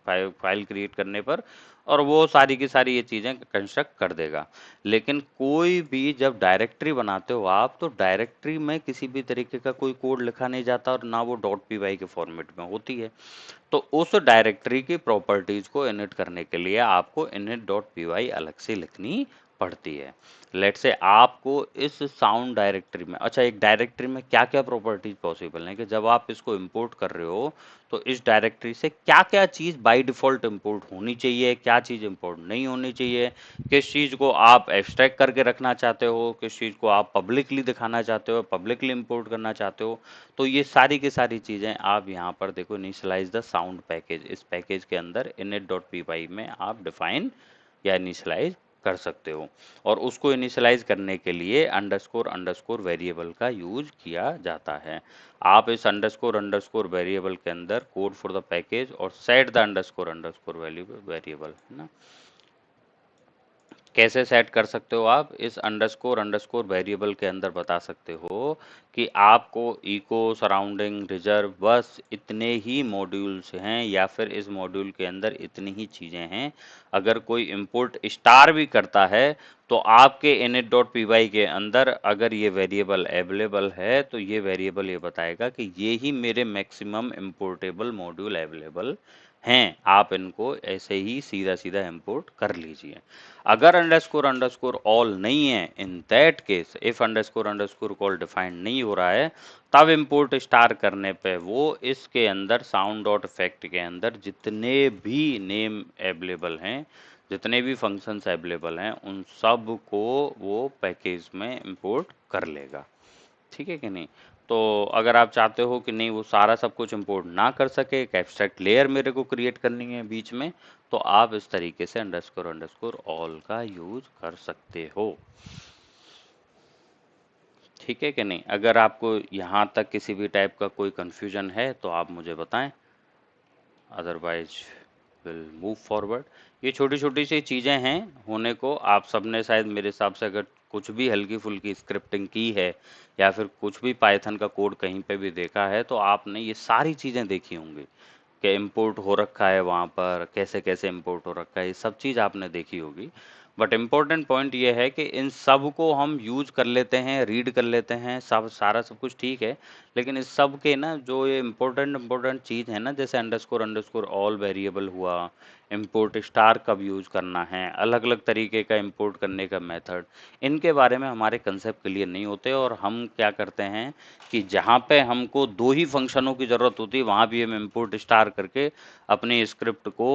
file create करने पर और वो सारी की सारी ये चीज़ें कंस्ट्रक्ट कर देगा। लेकिन कोई भी जब डायरेक्टरी बनाते हो आप तो डायरेक्टरी में किसी भी तरीके का कोई कोड लिखा नहीं जाता और ना वो डॉट पी वाई के फॉर्मेट में होती है। तो उस डायरेक्टरी की प्रॉपर्टीज को इनिट करने के लिए आपको इनिट डॉट पी वाई अलग से लिखनी पड़ती है। लेट से आपको इस साउंड डायरेक्टरी में, अच्छा एक डायरेक्टरी में क्या क्या प्रॉपर्टीज पॉसिबल है कि जब आप इसको इंपोर्ट कर रहे हो तो इस डायरेक्टरी से क्या क्या चीज़ बाय डिफ़ॉल्ट इंपोर्ट होनी चाहिए, क्या चीज़ इंपोर्ट नहीं होनी चाहिए, किस चीज़ को आप एक्सट्रैक्ट करके रखना चाहते हो, किस चीज़ को आप पब्लिकली दिखाना चाहते हो, पब्लिकली इंपोर्ट करना चाहते हो। तो ये सारी की सारी चीज़ें आप यहाँ पर देखो इनिशियलाइज द साउंड पैकेज, इस पैकेज के अंदर init.py में आप डिफाइन या इनिशियलाइज कर सकते हो। और उसको इनिशियलाइज करने के लिए अंडरस्कोर अंडरस्कोर वेरिएबल का यूज किया जाता है। आप इस अंडरस्कोर अंडरस्कोर वेरिएबल के अंदर कोड फॉर द पैकेज और set the underscore underscore variable, है ना। कैसे सेट कर सकते हो आप इस अंडरस्कोर अंडरस्कोर वेरिएबल के अंदर बता सकते हो कि आपको इको सराउंडिंग रिजर्व बस इतने ही मॉड्यूल्स हैं या फिर इस मॉड्यूल के अंदर इतनी ही चीजें हैं। अगर कोई इंपोर्ट स्टार भी करता है तो आपके init.py के अंदर अगर ये वेरिएबल अवेलेबल है तो ये वेरिएबल ये बताएगा कि ये ही मेरे मैक्सिमम इंपोर्टेबल मॉड्यूल अवेलेबल हैं, आप इनको ऐसे ही सीधा सीधा इंपोर्ट कर लीजिए। अगर अंडरस्कोर अंडरस्कोर ऑल नहीं है, in that case if underscore underscore call defined नहीं हो रहा है, तब इंपोर्ट स्टार करने पे वो इसके अंदर साउंड डॉट इफेक्ट के अंदर जितने भी नेम अवेलेबल हैं, जितने भी फंक्शंस अवेलेबल हैं, उन सब को वो पैकेज में इंपोर्ट कर लेगा। ठीक है कि नहीं। तो अगर आप चाहते हो कि नहीं वो सारा सब कुछ इंपोर्ट ना कर सके, एक एब्स्ट्रैक्ट लेयर मेरे को क्रिएट करनी है बीच में, तो आप इस तरीके से अंडरस्कोर अंडरस्कोर ऑल का यूज कर सकते हो। ठीक है कि नहीं। अगर आपको यहाँ तक किसी भी टाइप का कोई कंफ्यूजन है तो आप मुझे बताएं, अदरवाइज विल मूव फॉरवर्ड। ये छोटी छोटी सी चीज़ें हैं होने को, आप सबने शायद मेरे हिसाब से अगर कुछ भी हल्की फुल्की स्क्रिप्टिंग की है या फिर कुछ भी पाइथन का कोड कहीं पे भी देखा है तो आपने ये सारी चीज़ें देखी होंगी कि इंपोर्ट हो रखा है वहाँ पर, कैसे कैसे इंपोर्ट हो रखा है, ये सब चीज़ आपने देखी होगी। बट इम्पोर्टेंट पॉइंट ये है कि इन सब को हम यूज कर लेते हैं, रीड कर लेते हैं, सब सारा सब कुछ ठीक है, लेकिन इस सब के ना जो ये इम्पोर्टेंट चीज़ है ना, जैसे अंडरस्कोर अंडरस्कोर ऑल वेरिएबल हुआ, इंपोर्ट स्टार कब यूज करना है, अलग अलग तरीके का इंपोर्ट करने का मेथड, इनके बारे में हमारे कंसेप्ट क्लियर नहीं होते और हम क्या करते हैं कि जहाँ पे हमको दो ही फंक्शनों की ज़रूरत होती है वहाँ भी हम इंपोर्ट स्टार करके अपनी स्क्रिप्ट को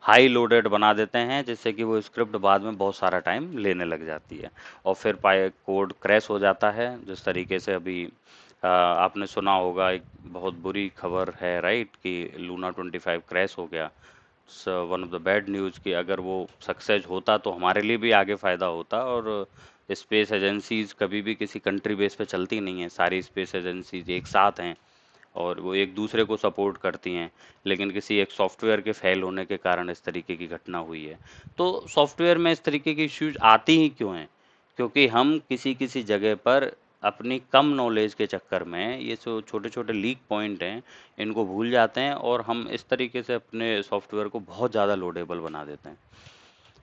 हाई लोडेड बना देते हैं, जिससे कि वो स्क्रिप्ट बाद में बहुत सारा टाइम लेने लग जाती है और फिर पाए कोड क्रैश हो जाता है। जिस तरीके से अभी आपने सुना होगा, एक बहुत बुरी खबर है राइट कि लूना 25 क्रैश हो गया। One of the bad news कि अगर वो सक्सेस होता तो हमारे लिए भी आगे फ़ायदा होता। और स्पेस एजेंसीज कभी भी किसी कंट्री बेस पे चलती नहीं है, सारी स्पेस एजेंसीज एक साथ हैं और वो एक दूसरे को सपोर्ट करती हैं, लेकिन किसी एक सॉफ्टवेयर के फेल होने के कारण इस तरीके की घटना हुई है। तो सॉफ्टवेयर में इस तरीके की इश्यूज आती ही क्यों हैं? क्योंकि हम किसी किसी जगह पर अपनी कम नॉलेज के चक्कर में ये जो छोटे छोटे लीक पॉइंट हैं इनको भूल जाते हैं और हम इस तरीके से अपने सॉफ्टवेयर को बहुत ज़्यादा लोडेबल बना देते हैं।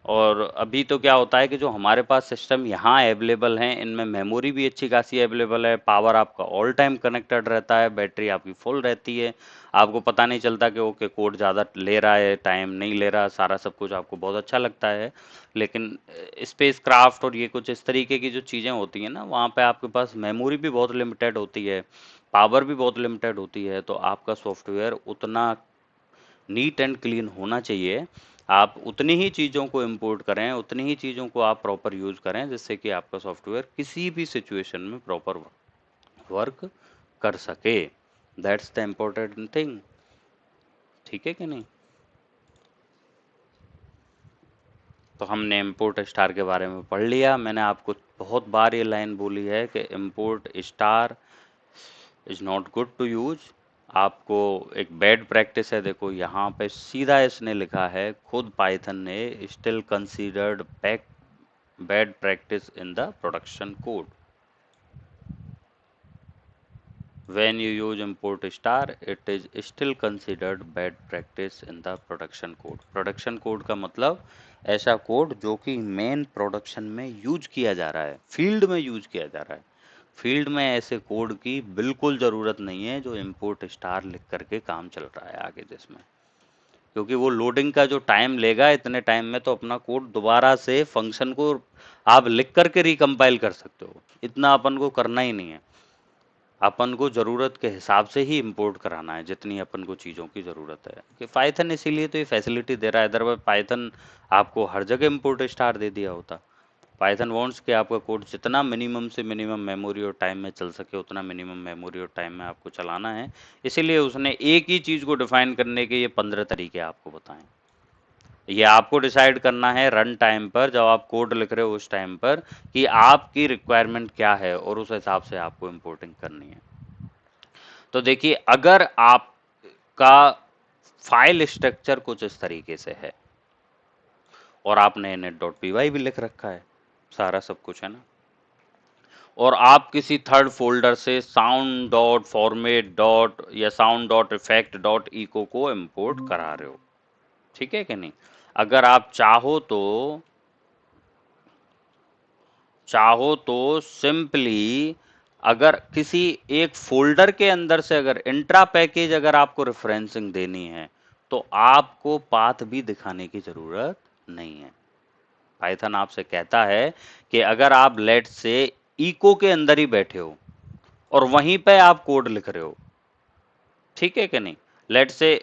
और अभी तो क्या होता है कि जो हमारे पास सिस्टम यहाँ अवेलेबल हैं इनमें मेमोरी भी अच्छी खासी अवेलेबल है, पावर आपका ऑल टाइम कनेक्टेड रहता है, बैटरी आपकी फुल रहती है, आपको पता नहीं चलता कि ओके कोड ज़्यादा ले रहा है, टाइम नहीं ले रहा, सारा सब कुछ आपको बहुत अच्छा लगता है। लेकिन स्पेस क्राफ्ट और ये कुछ इस तरीके की जो चीज़ें होती हैं ना, वहाँ पे आपके पास मेमोरी भी बहुत लिमिटेड होती है, पावर भी बहुत लिमिटेड होती है, तो आपका सॉफ्टवेयर उतना नीट एंड क्लीन होना चाहिए। आप उतनी ही चीज़ों को इंपोर्ट करें, उतनी ही चीज़ों को आप प्रॉपर यूज़ करें जिससे कि आपका सॉफ्टवेयर किसी भी सिचुएशन में प्रॉपर वर्क कर सके। That's the important thing. ठीक है कि नहीं। तो हमने इंपोर्ट स्टार के बारे में पढ़ लिया। मैंने आपको बहुत बार ये लाइन बोली है कि import star is not good to use. आपको एक बैड प्रैक्टिस है, देखो यहाँ पे सीधा इसने लिखा है, खुद पाइथन ने still considered bad practice in the production code. When you use import star, it is still considered bad practice in the production code. Production code का मतलब ऐसा कोड जो कि मेन प्रोडक्शन में यूज किया जा रहा है, फील्ड में यूज किया जा रहा है। फील्ड में ऐसे कोड की बिल्कुल ज़रूरत नहीं है जो इंपोर्ट स्टार लिख करके काम चल रहा है आगे जिसमें, क्योंकि वो लोडिंग का जो टाइम लेगा इतने टाइम में तो अपना कोड दोबारा से फंक्शन को आप लिख करके रिकम्पाइल कर सकते हो, इतना अपन को करना ही नहीं है। अपन को ज़रूरत के हिसाब से ही इंपोर्ट कराना है जितनी अपन को चीज़ों की ज़रूरत है, कि पाइथन इसीलिए तो ये फैसिलिटी दे रहा है, अदरवाइज पाइथन आपको हर जगह इंपोर्ट स्टार दे दिया होता। पाइथन वांट्स कि आपका कोड जितना मिनिमम से मिनिमम मेमोरी और टाइम में चल सके उतना मिनिमम मेमोरी और टाइम में आपको चलाना है, इसीलिए उसने एक ही चीज़ को डिफाइन करने के ये 15 तरीके आपको बताएं। ये आपको डिसाइड करना है रन टाइम पर, जब आप कोड लिख रहे हो उस टाइम पर, कि आपकी रिक्वायरमेंट क्या है और उस हिसाब से आपको इंपोर्टिंग करनी है। तो देखिए, अगर आपका फाइल स्ट्रक्चर कुछ इस तरीके से है और आपने init.py भी लिख रखा है, सारा सब कुछ है ना, और आप किसी थर्ड फोल्डर से साउंड डॉट फॉर्मेट डॉट या sound dot effect dot echo को इंपोर्ट करा रहे हो, ठीक है कि नहीं। अगर आप चाहो तो सिंपली, अगर किसी एक फोल्डर के अंदर से अगर इंट्रा पैकेज अगर आपको रेफरेंसिंग देनी है, तो आपको पाथ भी दिखाने की जरूरत नहीं है। पाइथन आपसे कहता है कि अगर आप लेट से इको के अंदर ही बैठे हो और वहीं पे आप कोड लिख रहे हो, ठीक है कि नहीं, let's say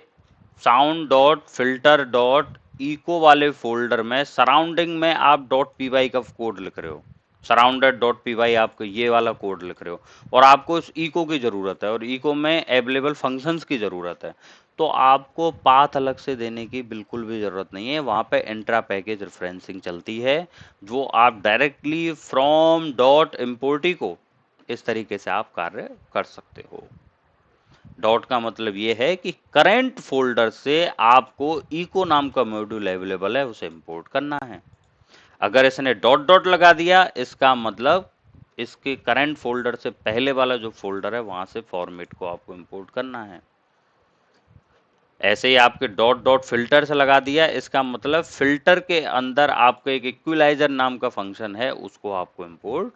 sound dot filter dot echo वाले फोल्डर में सराउंडिंग में आप डॉट पी वाई का कोड लिख रहे हो, सराउंडेड डॉट पी वाई आपको ये वाला कोड लिख रहे हो, और आपको इस इको की जरूरत है और इको में अवेलेबल फंक्शंस की जरूरत है, तो आपको पाथ अलग से देने की बिल्कुल भी जरूरत नहीं है। वहां पे इंट्रा पैकेज रेफरेंसिंग चलती है, जो आप डायरेक्टली फ्रॉम डॉट इम्पोर्टी को इस तरीके से आप कार्य कर सकते हो। डॉट का मतलब ये है कि करंट फोल्डर से आपको इको नाम का मॉड्यूल अवेलेबल है, उसे इंपोर्ट करना है। अगर इसने डॉट डॉट लगा दिया, इसका मतलब इसके करंट फोल्डर से पहले वाला जो फोल्डर है वहां से फॉर्मेट को आपको इंपोर्ट करना है। ऐसे ही आपके डॉट डॉट फिल्टर से लगा दिया, इसका मतलब फिल्टर के अंदर आपका एक इक्विलाइजर नाम का फंक्शन है, उसको आपको इंपोर्ट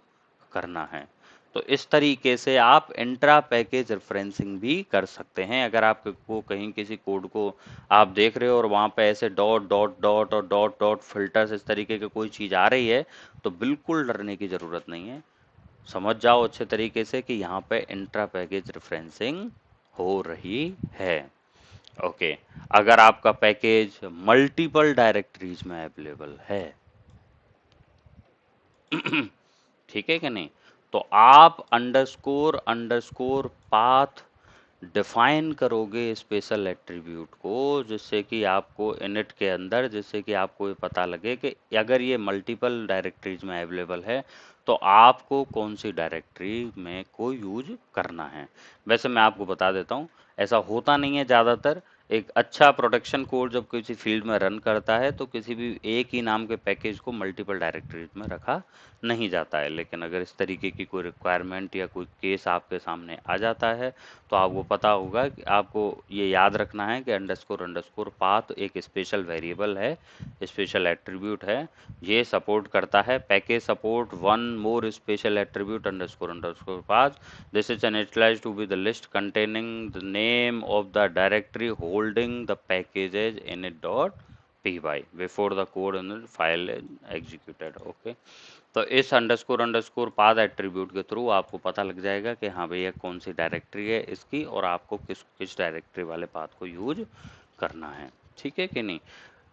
करना है। तो इस तरीके से आप इंट्रा पैकेज रेफरेंसिंग भी कर सकते हैं। अगर आपको कहीं किसी कोड को आप देख रहे हो और वहां पे ऐसे डॉट डॉट डॉट और डॉट डॉट फिल्टर्स इस तरीके की कोई चीज आ रही है, तो बिल्कुल डरने की जरूरत नहीं है। समझ जाओ अच्छे तरीके से कि यहाँ पे इंट्रा पैकेज रेफरेंसिंग हो रही है। ओके, अगर आपका पैकेज मल्टीपल डायरेक्टरीज में अवेलेबल है, ठीक है कि नहीं, तो आप अंडरस्कोर अंडरस्कोर पाथ डिफाइन करोगे स्पेशल एट्रीब्यूट को, जिससे कि आपको इनिट के अंदर, जिससे कि आपको ये पता लगे कि अगर ये मल्टीपल डायरेक्टरीज में अवेलेबल है तो आपको कौन सी डायरेक्टरी में को यूज करना है। वैसे मैं आपको बता देता हूँ, ऐसा होता नहीं है ज़्यादातर। एक अच्छा प्रोटेक्शन कोड जब किसी फील्ड में रन करता है तो किसी भी एक ही नाम के पैकेज को मल्टीपल डायरेक्टरीज में रखा नहीं जाता है। लेकिन अगर इस तरीके की कोई रिक्वायरमेंट या कोई केस आपके सामने आ जाता है, तो आपको पता होगा कि आपको ये याद रखना है कि अंडरस्कोर अंडरस्कोर पाथ एक स्पेशल वेरिएबल है, स्पेशल एट्रीब्यूट है। ये सपोर्ट करता है package support one more special attribute underscore underscore path. This is initialized to be the list containing the name of the directory holding the packages init.py before the code in the file executed. Okay, तो इस underscore underscore path attribute के through आपको पता लग जाएगा कि हाँ भैया कौन सी डायरेक्टरी है इसकी, और आपको किस किस डायरेक्टरी वाले पाथ को यूज करना है, ठीक है कि नहीं।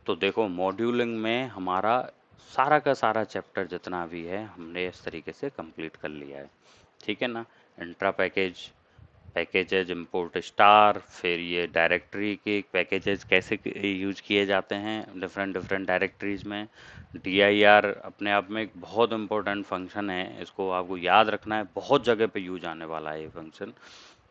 तो देखो, मॉड्यूलिंग में हमारा सारा का सारा चैप्टर जितना भी है हमने इस तरीके से कंप्लीट कर लिया है, ठीक है ना। Intra package, packages import star, फिर ये डायरेक्टरी के पैकेजेज कैसे यूज किए जाते हैं डिफरेंट डिफरेंट डायरेक्टरीज में। dir अपने आप में एक बहुत इंपॉर्टेंट फंक्शन है, इसको आपको याद रखना है, बहुत जगह पे यूज आने वाला है ये फंक्शन,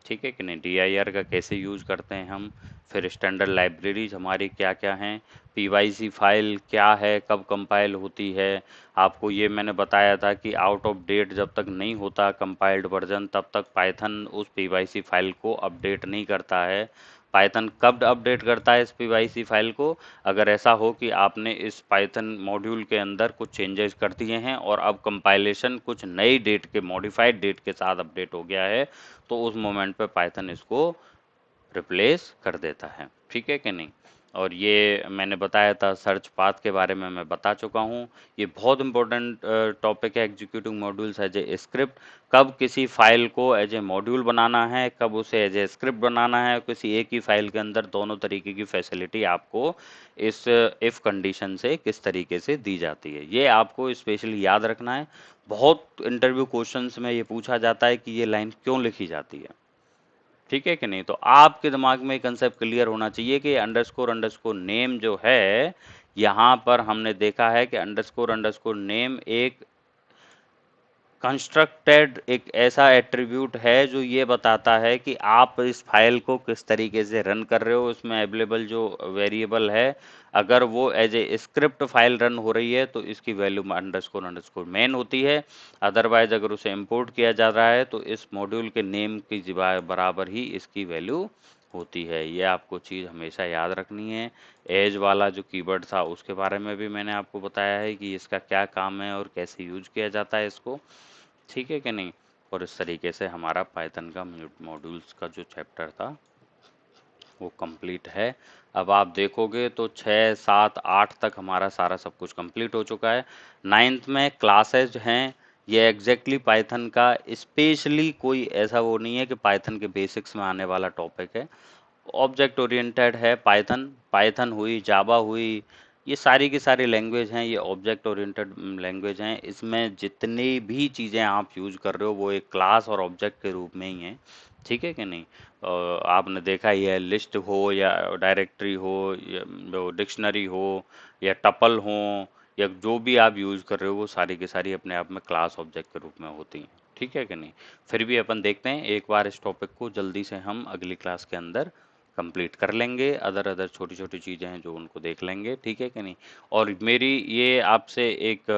ठीक है कि नहीं। dir का कैसे यूज करते हैं हम, फिर स्टैंडर्ड लाइब्रेरीज हमारी क्या क्या हैं, pyc फाइल क्या है, कब कंपाइल होती है। आपको ये मैंने बताया था कि आउट ऑफ डेट जब तक नहीं होता कंपाइल्ड वर्जन, तब तक पाइथन उस pyc फाइल को अपडेट नहीं करता है। पाइथन कब अपडेट करता है इस pyc फाइल को, अगर ऐसा हो कि आपने इस पाइथन मॉड्यूल के अंदर कुछ चेंजेस कर दिए हैं और अब कंपाइलेशन कुछ नई डेट के, मॉडिफाइड डेट के साथ अपडेट हो गया है, तो उस मोमेंट पे पाइथन इसको रिप्लेस कर देता है, ठीक है कि नहीं। और ये मैंने बताया था, सर्च पाथ के बारे में मैं बता चुका हूँ। ये बहुत इंपॉर्टेंट टॉपिक है, executive modules as a script. कब किसी फाइल को एज ए मॉड्यूल बनाना है, कब उसे एज ए स्क्रिप्ट बनाना है, किसी एक ही फाइल के अंदर दोनों तरीके की फैसिलिटी आपको इस इफ कंडीशन से किस तरीके से दी जाती है, ये आपको स्पेशली याद रखना है। बहुत इंटरव्यू क्वेश्चंस में ये पूछा जाता है कि ये लाइन क्यों लिखी जाती है, ठीक है कि नहीं। तो आपके दिमाग में कंसेप्ट क्लियर होना चाहिए कि अंडरस्कोर अंडरस्कोर नेम जो है, यहाँ पर हमने देखा है कि अंडरस्कोर अंडरस्कोर नेम एक कंस्ट्रक्टेड एक ऐसा एट्रीब्यूट है जो ये बताता है कि आप इस फाइल को किस तरीके से रन कर रहे हो। उसमें अवेलेबल जो वेरिएबल है, अगर वो as a script file run हो रही है तो इसकी वैल्यू अंडरस्कोर अंडरस्कोर मेन होती है। अदरवाइज अगर उसे इंपोर्ट किया जा रहा है तो इस मॉड्यूल के नेम की बराबर ही इसकी वैल्यू होती है। ये आपको चीज़ हमेशा याद रखनी है। एज वाला जो कीवर्ड था उसके बारे में भी मैंने आपको बताया है कि इसका क्या काम है और कैसे यूज किया जाता है इसको, ठीक है कि नहीं। और इस तरीके से हमारा पाइथन का मॉड्यूल्स का जो चैप्टर था वो कंप्लीट है। अब आप देखोगे तो 6, 7, 8 तक हमारा सारा सब कुछ कंप्लीट हो चुका है। 9th में क्लासेज हैं। ये एग्जैक्टली पाइथन का स्पेशली कोई ऐसा वो नहीं है कि पाइथन के बेसिक्स में आने वाला टॉपिक है। ऑब्जेक्ट ओरिएंटेड है पाइथन। पाइथन हुई, जावा हुई, ये सारी की सारी लैंग्वेज हैं, ये ऑब्जेक्ट ओरिएंटेड लैंग्वेज हैं। इसमें जितनी भी चीज़ें आप यूज कर रहे हो वो एक क्लास और ऑब्जेक्ट के रूप में ही हैं, ठीक है कि नहीं। आपने देखा ही है, लिस्ट हो या डायरेक्टरी हो या डिक्शनरी हो या टपल हो या जो भी आप यूज कर रहे हो वो सारी की सारी अपने आप में क्लास ऑब्जेक्ट के रूप में होती हैं, ठीक है कि नहीं। फिर भी अपन देखते हैं एक बार इस टॉपिक को जल्दी से हम अगली क्लास के अंदर कंप्लीट कर लेंगे। अदर अदर छोटी छोटी चीज़ें हैं जो उनको देख लेंगे, ठीक है कि नहीं। और मेरी ये आपसे एक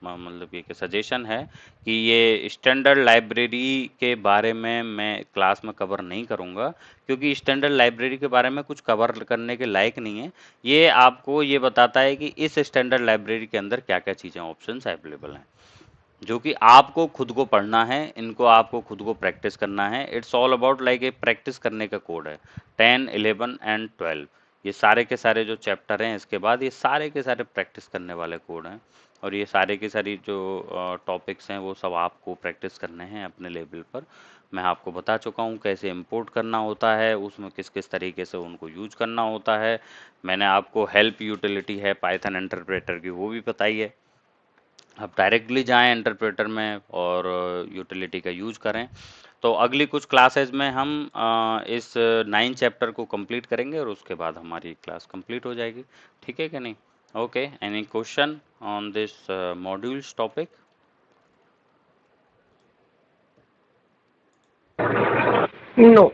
मतलब ये सजेशन है कि ये स्टैंडर्ड लाइब्रेरी के बारे में मैं क्लास में कवर नहीं करूँगा, क्योंकि स्टैंडर्ड लाइब्रेरी के बारे में कुछ कवर करने के लायक नहीं है। ये आपको ये बताता है कि इस स्टैंडर्ड लाइब्रेरी के अंदर क्या क्या चीज़ें ऑप्शंस अवेलेबल हैं, जो कि आपको खुद को पढ़ना है, इनको आपको खुद को प्रैक्टिस करना है। It's all about like a practice करने का कोड है। 10, 11 एंड 12 ये सारे के सारे जो चैप्टर हैं इसके बाद ये सारे के सारे प्रैक्टिस करने वाले कोड हैं। और ये सारे की सारी जो टॉपिक्स हैं वो सब आपको प्रैक्टिस करने हैं अपने लेवल पर। मैं आपको बता चुका हूँ कैसे इंपोर्ट करना होता है, उसमें किस किस तरीके से उनको यूज करना होता है। मैंने आपको हेल्प यूटिलिटी है पाइथन इंटरप्रेटर की वो भी बताई है। आप डायरेक्टली जाएं इंटरप्रेटर में और यूटिलिटी का यूज करें। तो अगली कुछ क्लासेस में हम इस 9 चैप्टर को कंप्लीट करेंगे और उसके बाद हमारी क्लास कंप्लीट हो जाएगी, ठीक है कि नहीं। Okay, any question on this modules topic? No.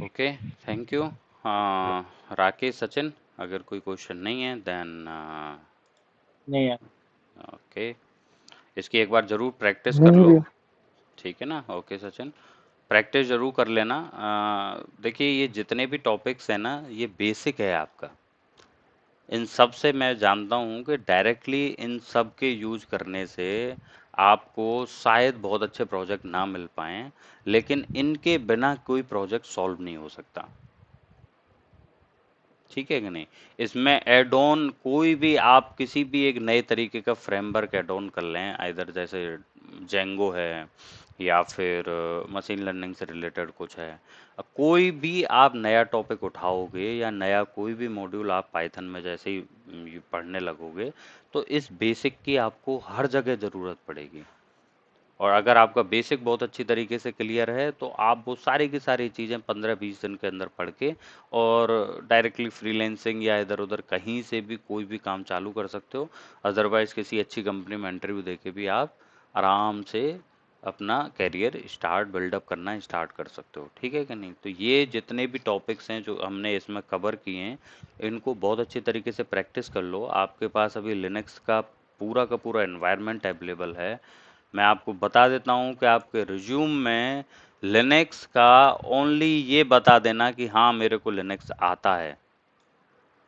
Okay, thank you. Rakesh, Sachin, अगर कोई क्वेश्चन नहीं है देन नहीं है। ओके, इसकी एक बार ज़रूर प्रैक्टिस कर नहीं लो, भैया। ठीक है ना। ओके सचिन, प्रैक्टिस जरूर कर लेना। देखिए ये जितने भी टॉपिक्स हैं ना ये बेसिक है आपका। इन सब से मैं जानता हूँ कि डायरेक्टली इन सब के यूज करने से आपको शायद बहुत अच्छे प्रोजेक्ट ना मिल पाएँ, लेकिन इनके बिना कोई प्रोजेक्ट सॉल्व नहीं हो सकता, ठीक है कि नहीं। इसमें एड ऑन कोई भी आप किसी भी एक नए तरीके का फ्रेमवर्क एड ऑन कर लें, आइदर जैसे जेंगो है या फिर मशीन लर्निंग से रिलेटेड कुछ है। कोई भी आप नया टॉपिक उठाओगे या नया कोई भी मॉड्यूल आप पाइथन में जैसे ही पढ़ने लगोगे तो इस बेसिक की आपको हर जगह ज़रूरत पड़ेगी। और अगर आपका बेसिक बहुत अच्छी तरीके से क्लियर है तो आप वो सारी की सारी चीज़ें 15-20 दिन के अंदर पढ़ के और डायरेक्टली फ्रीलांसिंग या इधर उधर कहीं से भी कोई भी काम चालू कर सकते हो। अदरवाइज किसी अच्छी कंपनी में इंटरव्यू देके भी आप आराम से अपना करियर स्टार्ट बिल्डअप करना स्टार्ट कर सकते हो, ठीक है कि नहीं। तो ये जितने भी टॉपिक्स हैं जो हमने इसमें कवर किए हैं इनको बहुत अच्छी तरीके से प्रैक्टिस कर लो। आपके पास अभी लिनक्स का पूरा एनवायरनमेंट अवेलेबल है। मैं आपको बता देता हूँ कि आपके रिज्यूम में लिनक्स का ओनली ये बता देना कि हाँ मेरे को लिनक्स आता है,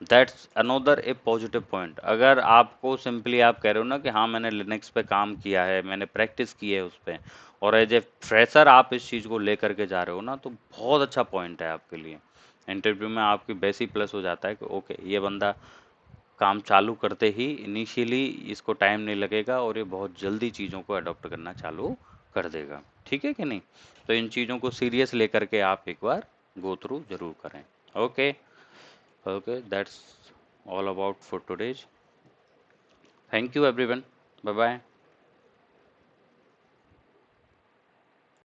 that's another A positive point. अगर आपको सिंपली आप कह रहे हो ना कि हाँ मैंने लिनक्स पे काम किया है, मैंने प्रैक्टिस की है उस पर, और एज ए फ्रेशर आप इस चीज़ को लेकर के जा रहे हो ना, तो बहुत अच्छा पॉइंट है आपके लिए। इंटरव्यू में आपकी बेसिक प्लस हो जाता है कि ओके ये बंदा काम चालू करते ही इनिशियली इसको टाइम नहीं लगेगा और ये बहुत जल्दी चीज़ों को अडॉप्ट करना चालू कर देगा, ठीक है कि नहीं। तो इन चीज़ों को सीरियस लेकर के आप एक बार गो थ्रू जरूर करें। Okay, okay, that's all about for today's. Thank you everyone, bye bye.